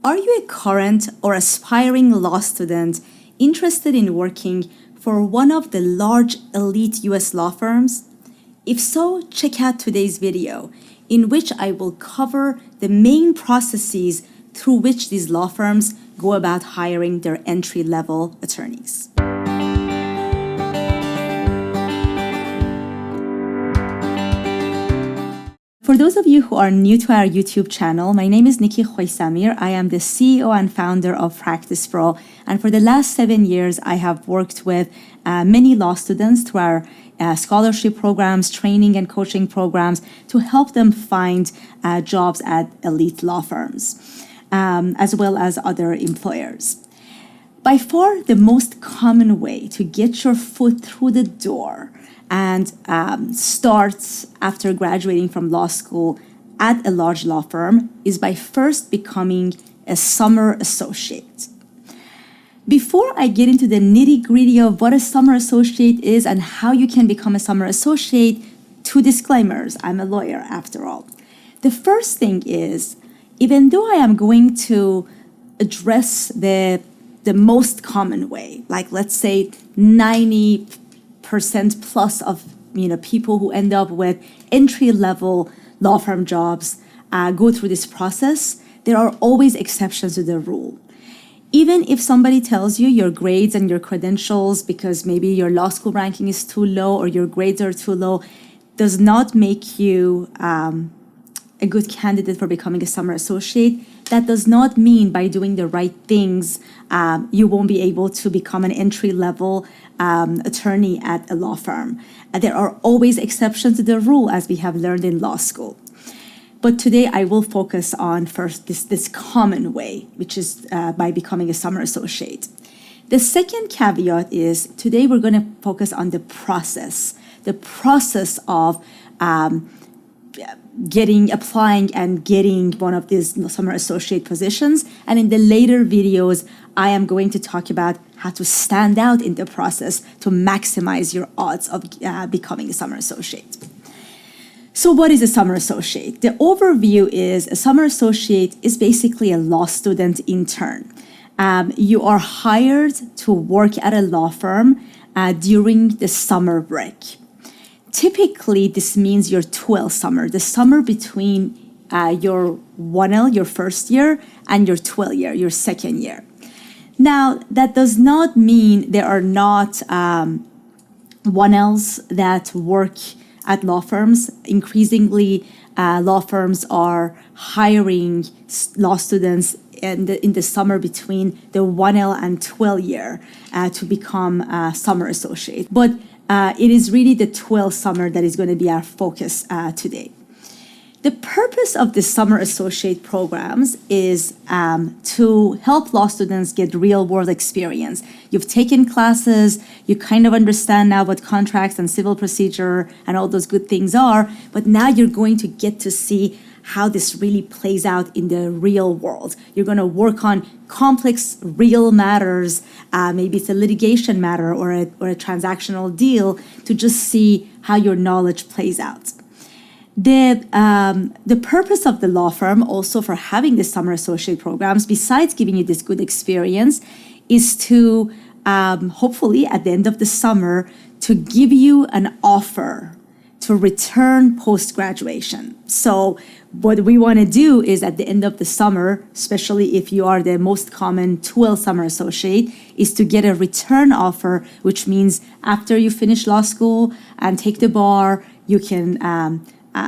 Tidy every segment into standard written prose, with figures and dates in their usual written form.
Are you a current or aspiring law student interested in working for one of the large elite US law firms? If so, check out today's video, in which I will cover the main processes through which these law firms go about hiring their entry-level attorneys. For those of you who are new to our YouTube channel, my name is Nikki Khoisamir. I am the CEO and founder of PracticePro, and for the last 7 years, I have worked with many law students through our scholarship programs, training and coaching programs to help them find jobs at elite law firms, as well as other employers. By far, the most common way to get your foot through the door and start after graduating from law school at a large law firm is by first becoming a summer associate. Before I get into the nitty-gritty of what a summer associate is and how you can become a summer associate, 2 disclaimers. I'm a lawyer after all. The first thing is, even though I am going to address the most common way, like let's say 90% plus of people who end up with entry-level law firm jobs go through this process, there are always exceptions to the rule. Even if somebody tells you your grades and your credentials, because maybe your law school ranking is too low or your grades are too low, does not make you a good candidate for becoming a summer associate. That does not mean by doing the right things, you won't be able to become an entry-level attorney at a law firm. There are always exceptions to the rule, as we have learned in law school. But today I will focus on first this common way, which is by becoming a summer associate. The second caveat is today we're going to focus on the process of applying and getting one of these summer associate positions. And in the later videos, I am going to talk about how to stand out in the process to maximize your odds of becoming a summer associate. So what is a summer associate? The overview is a summer associate is basically a law student intern. You are hired to work at a law firm during the summer break. Typically, this means your 12th summer, the summer between your 1L, your first year, and your 12th year, your second year. Now, that does not mean there are not 1Ls that work at law firms. Increasingly, law firms are hiring law students in the summer between the 1L and 12th year to become a summer associate. But it is really the 12th summer that is going to be our focus today. The purpose of the summer associate programs is to help law students get real-world experience. You've taken classes, you kind of understand now what contracts and civil procedure and all those good things are, but now you're going to get to see how this really plays out in the real world. You're going to work on complex, real matters. Maybe it's a litigation matter or a transactional deal to just see how your knowledge plays out. The purpose of the law firm also for having the summer associate programs, besides giving you this good experience, is to hopefully at the end of the summer to give you an offer to return post-graduation. So what we want to do is at the end of the summer, especially if you are the most common 12 summer associate, is to get a return offer, which means after you finish law school and take the bar, you can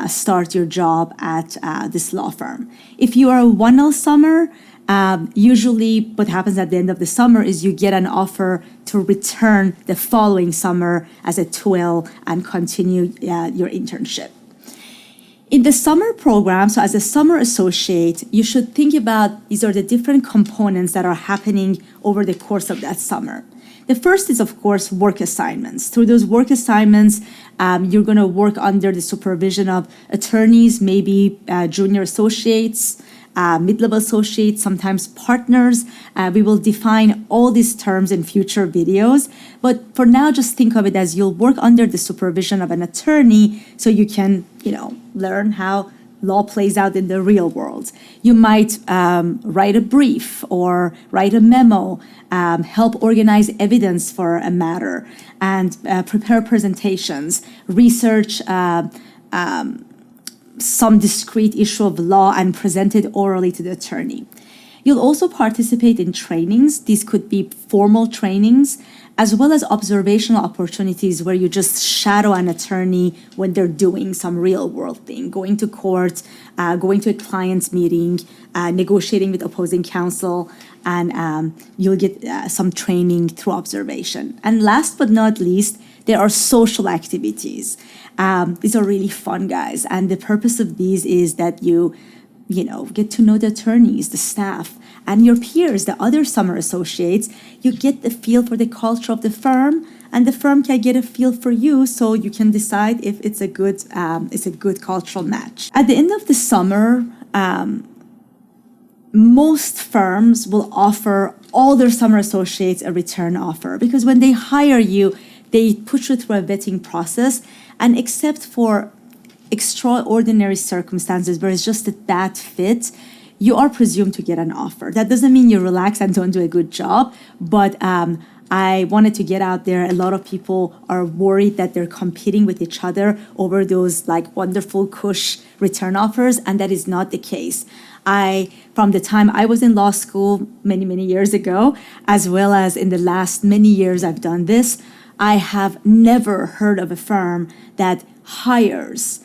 start your job at this law firm. If you are a 1L summer, usually what happens at the end of the summer is you get an offer to return the following summer as a 2L and continue your internship. In the summer program, so as a summer associate, you should think about these are the different components that are happening over the course of that summer. The first is, of course, work assignments. Through those work assignments, you're going to work under the supervision of attorneys, maybe junior associates, mid-level associates, sometimes partners. We will define all these terms in future videos. But for now, just think of it as you'll work under the supervision of an attorney so you can, learn how law plays out in the real world. You might write a brief or write a memo, help organize evidence for a matter, and prepare presentations, research some discrete issue of law and present it orally to the attorney. You'll also participate in trainings. These could be formal trainings, as well as observational opportunities where you just shadow an attorney when they're doing some real world thing, going to court, going to a client's meeting, negotiating with opposing counsel, and you'll get some training through observation. And last but not least, there are social activities. These are really fun, guys. And the purpose of these is that you get to know the attorneys, the staff, and your peers, the other summer associates. You get the feel for the culture of the firm, and the firm can get a feel for you, so you can decide if it's a good cultural match. At the end of the summer, most firms will offer all their summer associates a return offer, because when they hire you, they put you through a vetting process, and except for extraordinary circumstances where it's just a bad fit, you are presumed to get an offer. That doesn't mean you relax and don't do a good job, but I wanted to get out there. A lot of people are worried that they're competing with each other over those wonderful cush return offers, and that is not the case. From the time I was in law school many, many years ago, as well as in the last many years I've done this, I have never heard of a firm that hires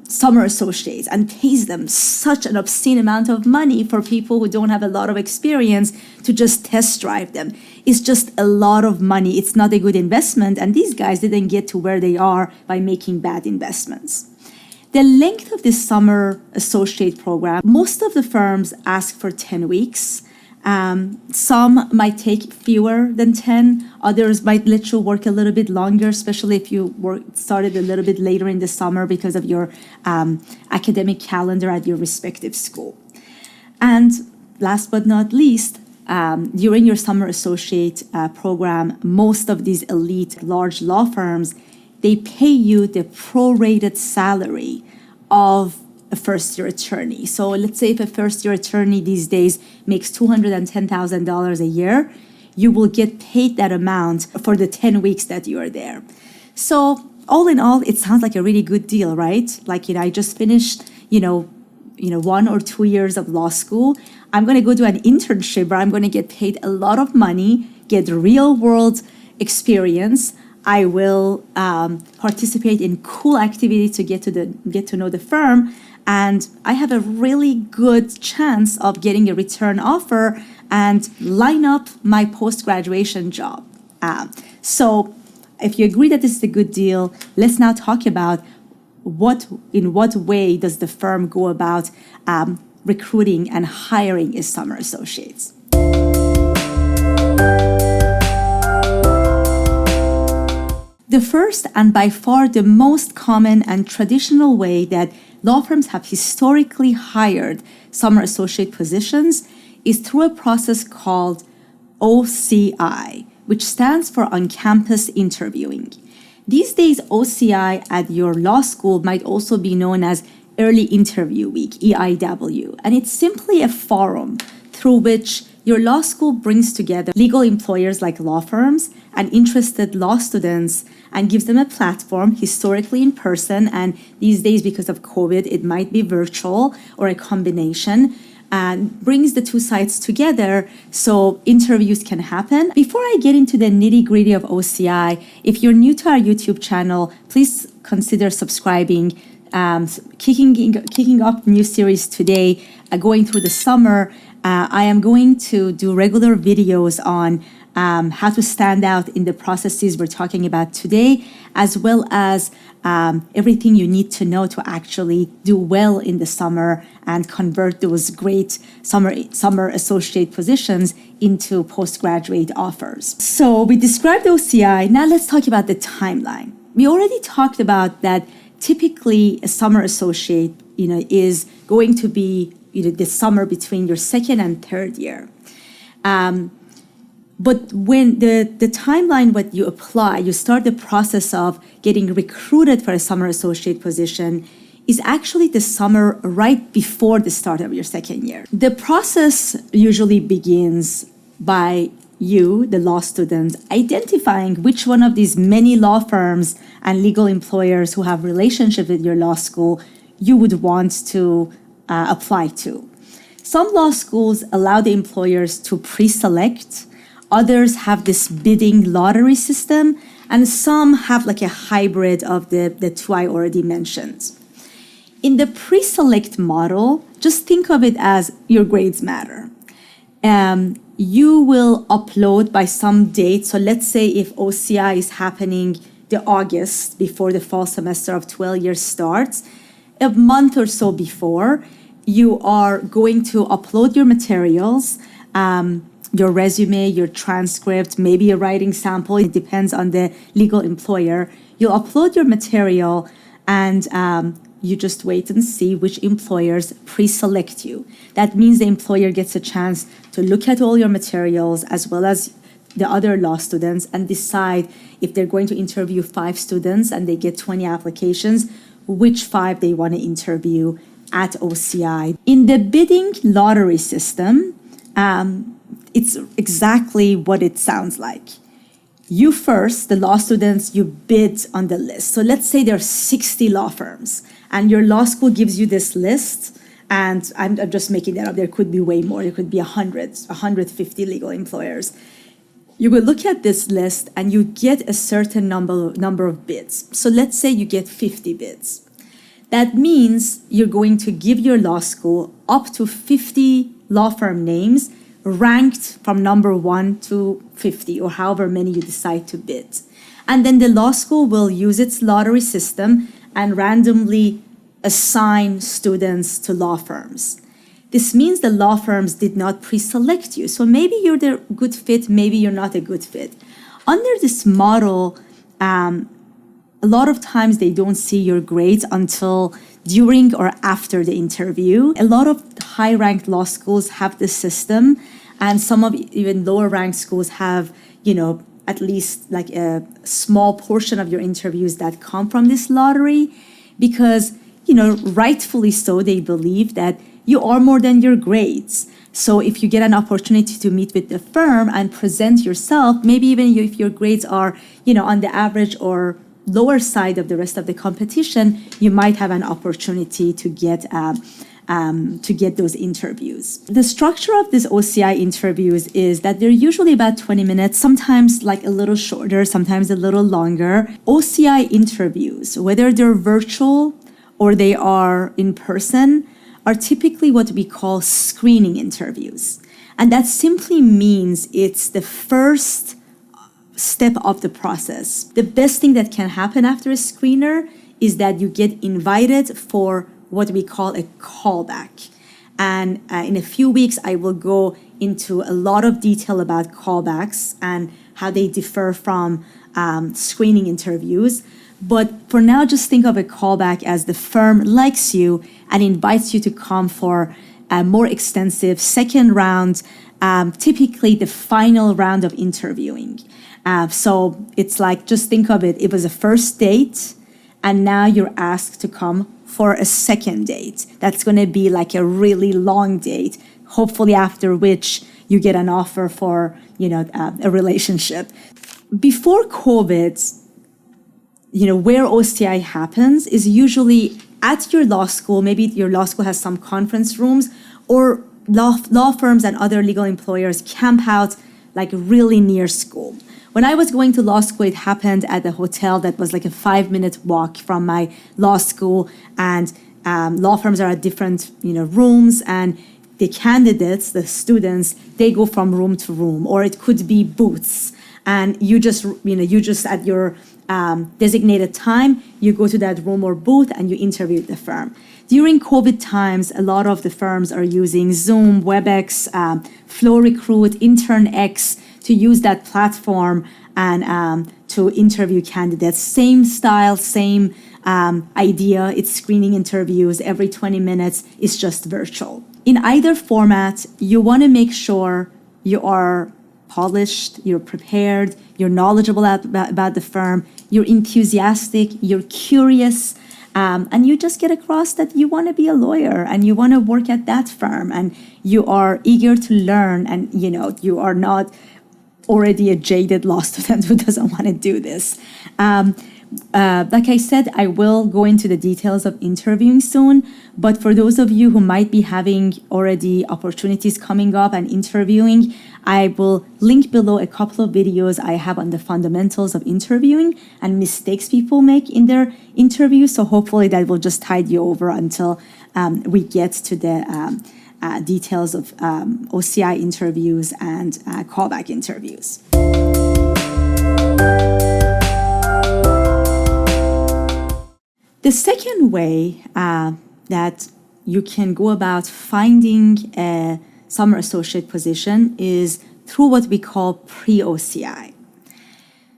summer associates and pays them such an obscene amount of money for people who don't have a lot of experience to just test drive them. It's just a lot of money. It's not a good investment, and these guys didn't get to where they are by making bad investments. The length of this summer associate program, most of the firms ask for 10 weeks. Some might take fewer than 10. Others might let you work a little bit longer, especially if you started a little bit later in the summer because of your academic calendar at your respective school. And last but not least, during your summer associate program, most of these elite large law firms, they pay you the prorated salary of a first-year attorney. So let's say if a first-year attorney these days makes $210,000 a year, you will get paid that amount for the 10 weeks that you are there. So all in all, it sounds like a really good deal, right? I just finished, 1 or 2 years of law school. I'm going to go do an internship where I'm going to get paid a lot of money, get real-world experience. I will participate in cool activities to get to know the firm, and I have a really good chance of getting a return offer and line up my post-graduation job. So if you agree that this is a good deal, let's now talk about in what way does the firm go about recruiting and hiring its summer associates. The first and by far the most common and traditional way that law firms have historically hired summer associate positions is through a process called OCI, which stands for on-campus interviewing. These days, OCI at your law school might also be known as Early Interview Week, EIW, and it's simply a forum through which your law school brings together legal employers like law firms and interested law students and gives them a platform, historically in person, and these days because of COVID, it might be virtual or a combination, and brings the two sides together so interviews can happen. Before I get into the nitty-gritty of OCI, if you're new to our YouTube channel, please consider subscribing. Kicking up new series today, going through the summer. I am going to do regular videos on how to stand out in the processes we're talking about today, as well as everything you need to know to actually do well in the summer and convert those great summer associate positions into postgraduate offers. So we described OCI. Now let's talk about the timeline. We already talked about that. Typically, a summer associate, is going to be, the summer between your second and third year. But when the timeline, what you apply, you start the process of getting recruited for a summer associate position is actually the summer right before the start of your second year. The process usually begins by you, the law student, identifying which one of these many law firms and legal employers who have relationship with your law school you would want to apply to. Some law schools allow the employers to pre-select, others have this bidding lottery system, and some have like a hybrid of the two I already mentioned. In the pre-select model, just think of it as your grades matter. You will upload by some date. So let's say if OCI is happening the August before the fall semester of 12 years starts, a month or so before, you are going to upload your materials, your resume, your transcript, maybe a writing sample. It depends on the legal employer. You'll upload your material and you just wait and see which employers pre-select you. That means the employer gets a chance to look at all your materials as well as the other law students and decide if they're going to interview 5 students and they get 20 applications, which 5 they want to interview at OCI. In the bidding lottery system, it's exactly what it sounds like. You first, the law students, you bid on the list. So let's say there are 60 law firms and your law school gives you this list, and I'm just making that up. There could be way more. There could be 150 legal employers. You will look at this list and you get a certain number of bids. So let's say you get 50 bids. That means you're going to give your law school up to 50 law firm names ranked from number 1 to 50 or however many you decide to bid. And then the law school will use its lottery system and randomly assign students to law firms. This means the law firms did not pre-select you. So maybe you're the good fit, maybe you're not a good fit. Under this model, a lot of times they don't see your grades until during or after the interview. A lot of high-ranked law schools have this system, and some of even lower-ranked schools have, at least like a small portion of your interviews that come from this lottery because, rightfully so, they believe that you are more than your grades. So if you get an opportunity to meet with the firm and present yourself, maybe even if your grades are, on the average or lower side of the rest of the competition, you might have an opportunity to get those interviews. The structure of these OCI interviews is that they're usually about 20 minutes, sometimes like a little shorter, sometimes a little longer. OCI interviews, whether they're virtual or they are in person, are typically what we call screening interviews. And that simply means it's the first step of the process. The best thing that can happen after a screener is that you get invited for what we call a callback. And in a few weeks, I will go into a lot of detail about callbacks and how they differ from screening interviews. But for now, just think of a callback as the firm likes you and invites you to come for a more extensive second round, typically the final round of interviewing. So it's like, just think of it was a first date, and now you're asked to come for a second date. That's going to be like a really long date, hopefully after which you get an offer for, a relationship. Before COVID, where OCI happens is usually at your law school. Maybe your law school has some conference rooms, or law firms and other legal employers camp out like really near school. When I was going to law school, it happened at a hotel that was like a 5-minute walk from my law school, and law firms are at different rooms, and the candidates, the students, they go from room to room, or it could be booths, and you just at your designated time, you go to that room or booth and you interview the firm. During COVID times, a lot of the firms are using Zoom, WebEx, Flow Recruit, InternX to use that platform and to interview candidates. Same style, same idea. It's screening interviews every 20 minutes. It's just virtual. In either format, you want to make sure you are polished, you're prepared, you're knowledgeable about the firm, you're enthusiastic, you're curious, And you just get across that you want to be a lawyer and you want to work at that firm and you are eager to learn and, you are not already a jaded law student who doesn't want to do this. Like I said, I will go into the details of interviewing soon, but for those of you who might be having already opportunities coming up and interviewing, I will link below a couple of videos I have on the fundamentals of interviewing and mistakes people make in their interview. So hopefully that will just tide you over until we get to the details of OCI interviews and callback interviews. The second way that you can go about finding a summer associate position is through what we call pre-OCI.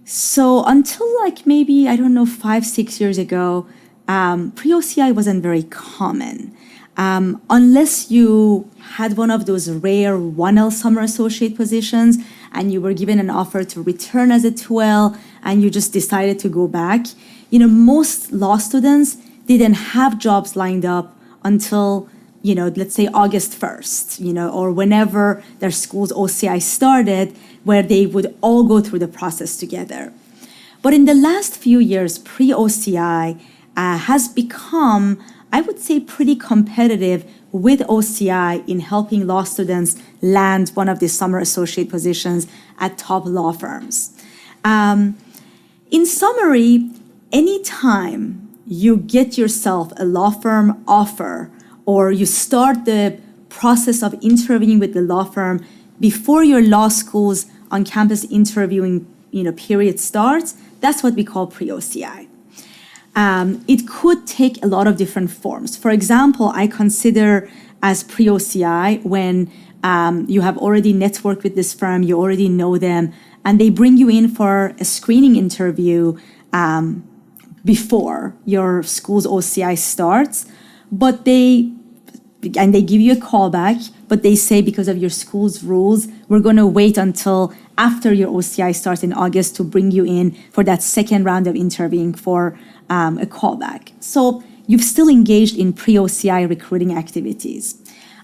So until maybe, 5-6 years ago, pre-OCI wasn't very common. Unless you had one of those rare 1L summer associate positions and you were given an offer to return as a 2L and you just decided to go back, most law students didn't have jobs lined up until, let's say August 1st, or whenever their school's OCI started, where they would all go through the process together. But in the last few years, pre-OCI has become, I would say, pretty competitive with OCI in helping law students land one of these summer associate positions at top law firms. In summary, anytime you get yourself a law firm offer or you start the process of interviewing with the law firm before your law school's on-campus interviewing period starts, that's what we call pre-OCI. It could take a lot of different forms. For example, I consider as pre-OCI when you have already networked with this firm, you already know them, and they bring you in for a screening interview before your school's OCI starts, but they give you a callback, but they say because of your school's rules, we're going to wait until after your OCI starts in August to bring you in for that second round of interviewing for a callback. So you've still engaged in pre-OCI recruiting activities.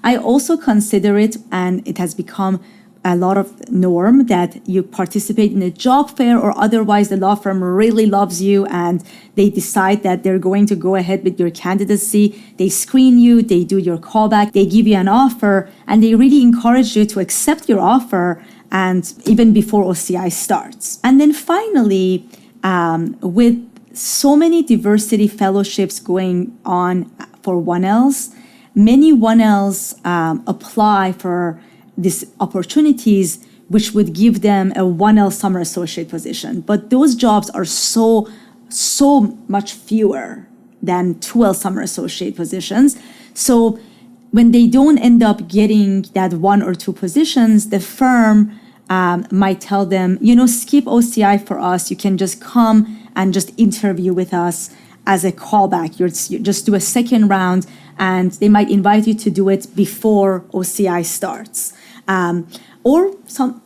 I also consider it, and it has become a lot of norm, that you participate in a job fair or otherwise the law firm really loves you and they decide that they're going to go ahead with your candidacy. They screen you, they do your callback, they give you an offer, and they really encourage you to accept your offer and even before OCI starts. And then finally, with so many diversity fellowships going on for 1Ls, many 1Ls apply for these opportunities, which would give them a 1L summer associate position. But those jobs are so much fewer than 2L summer associate positions. So when they don't end up getting that 1 or 2 positions, the firm might tell them, skip OCI for us. You can just come and just interview with us as a callback. You just do a second round, and they might invite you to do it before OCI starts. Or some,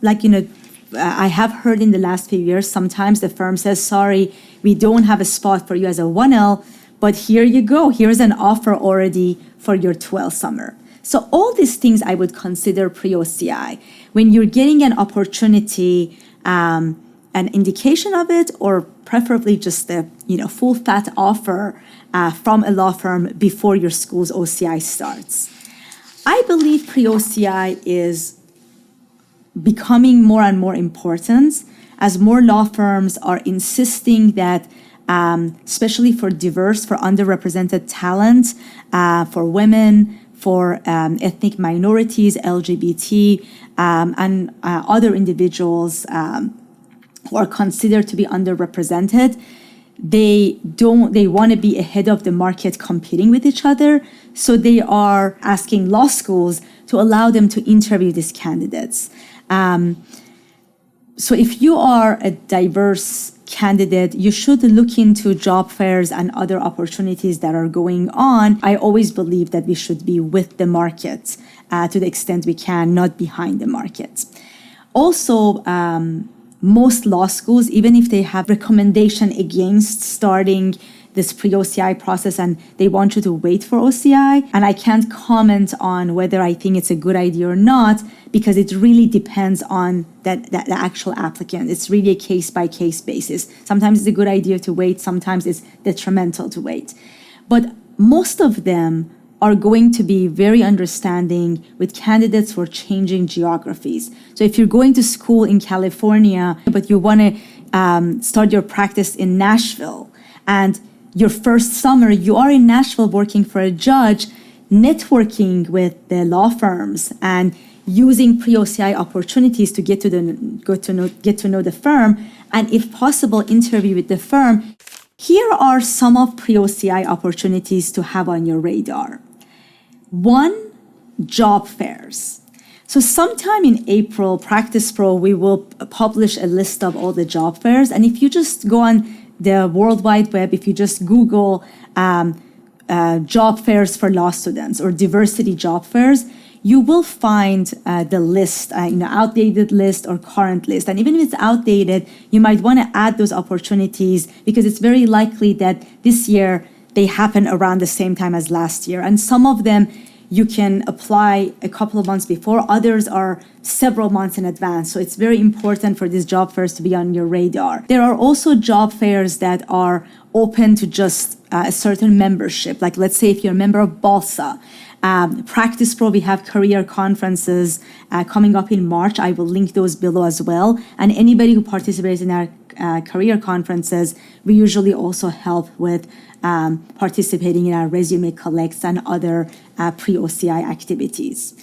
I have heard in the last few years, sometimes the firm says, sorry, we don't have a spot for you as a 1L, but here you go. Here's an offer already for your 2L summer. So all these things I would consider pre-OCI. When you're getting an opportunity, an indication of it, or preferably just a full fat offer from a law firm before your school's OCI starts. I believe pre-OCI is becoming more and more important as more law firms are insisting that, especially for diverse, for underrepresented talent, for women, for ethnic minorities, LGBT, and other individuals who are considered to be underrepresented, they want to be ahead of the market competing with each other. So they are asking law schools to allow them to interview these candidates. So if you are a diverse candidate, you should look into job fairs and other opportunities that are going on. I always believe that we should be with the market to the extent we can, not behind the market. Also, most law schools, even if they have recommendation against starting this pre-OCI process and they want you to wait for OCI. And I can't comment on whether I think it's a good idea or not, because it really depends on the actual applicant. It's really a case-by-case basis. Sometimes it's a good idea to wait, sometimes it's detrimental to wait. But most of them are going to be very understanding with candidates who are changing geographies. So if you're going to school in California, but you want to start your practice in Nashville, and your first summer you are in Nashville working for a judge, networking with the law firms and using pre-OCI opportunities to get to know the firm, and if possible, interview with the firm. Here are some of pre-OCI opportunities to have on your radar. One, job fairs. So sometime in April, PracticePro, we will publish a list of all the job fairs. And if you just go on the World Wide Web, if you just Google job fairs for law students or diversity job fairs, you will find the list, outdated list or current list. And even if it's outdated, you might want to add those opportunities because it's very likely that this year they happen around the same time as last year. And some of them you can apply a couple of months before, others are several months in advance. So it's very important for these job fairs to be on your radar. There are also job fairs that are open to just a certain membership. Like let's say if you're a member of BALSA, PracticePro, we have career conferences coming up in March. I will link those below as well. And anybody who participates in our career conferences, we usually also help with participating in our resume collects and other pre-OCI activities.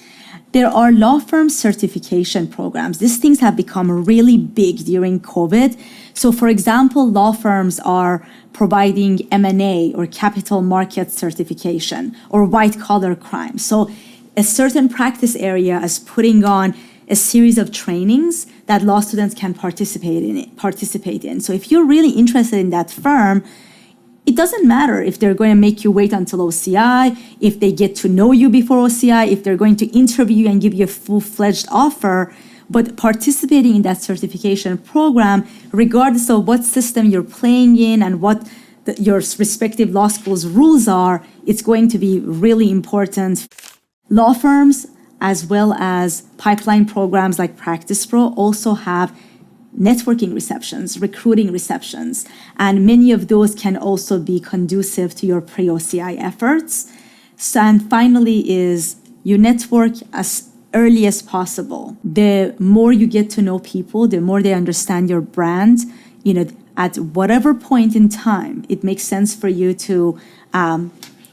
There are law firm certification programs. These things have become really big during COVID. So for example, law firms are providing M&A or capital market certification or white collar crime. So a certain practice area is putting on a series of trainings that law students can participate in. So if you're really interested in that firm, it doesn't matter if they're going to make you wait until OCI, if they get to know you before OCI, if they're going to interview you and give you a full-fledged offer, but participating in that certification program, regardless of what system you're playing in and what your respective law school's rules are, it's going to be really important. Law firms, as well as pipeline programs like PracticePro, also have networking receptions, recruiting receptions, and many of those can also be conducive to your pre-OCI efforts. So, and finally is you network as early as possible. The more you get to know people, the more they understand your brand, at whatever point in time it makes sense for you to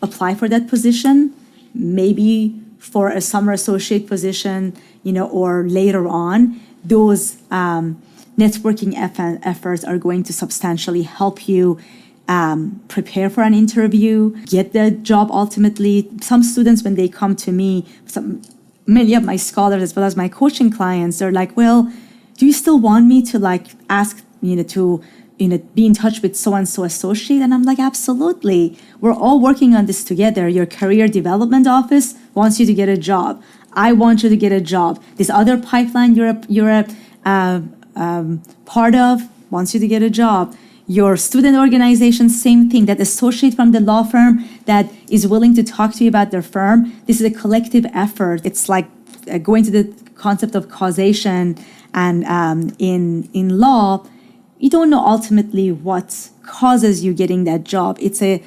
apply for that position, maybe for a summer associate position, or later on, those networking efforts are going to substantially help you prepare for an interview, get the job ultimately. Some students, when they come to me, many of my scholars as well as my coaching clients, are like, well, do you still want me to ask, to be in touch with so-and-so associate? And I'm like, absolutely. We're all working on this together. Your career development office wants you to get a job. I want you to get a job. This other pipeline you're a part of wants you to get a job. Your student organization, same thing. That associate from the law firm that is willing to talk to you about their firm, this is a collective effort. It's like going to the concept of causation, and in law, you don't know ultimately what causes you getting that job. It's a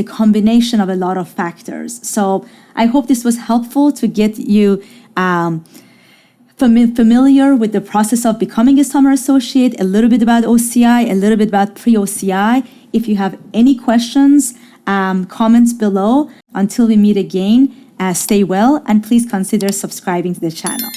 combination of a lot of factors. So I hope this was helpful to get you familiar with the process of becoming a summer associate, a little bit about OCI, a little bit about pre-OCI. If you have any questions, comments below. Until we meet again, stay well, and please consider subscribing to the channel.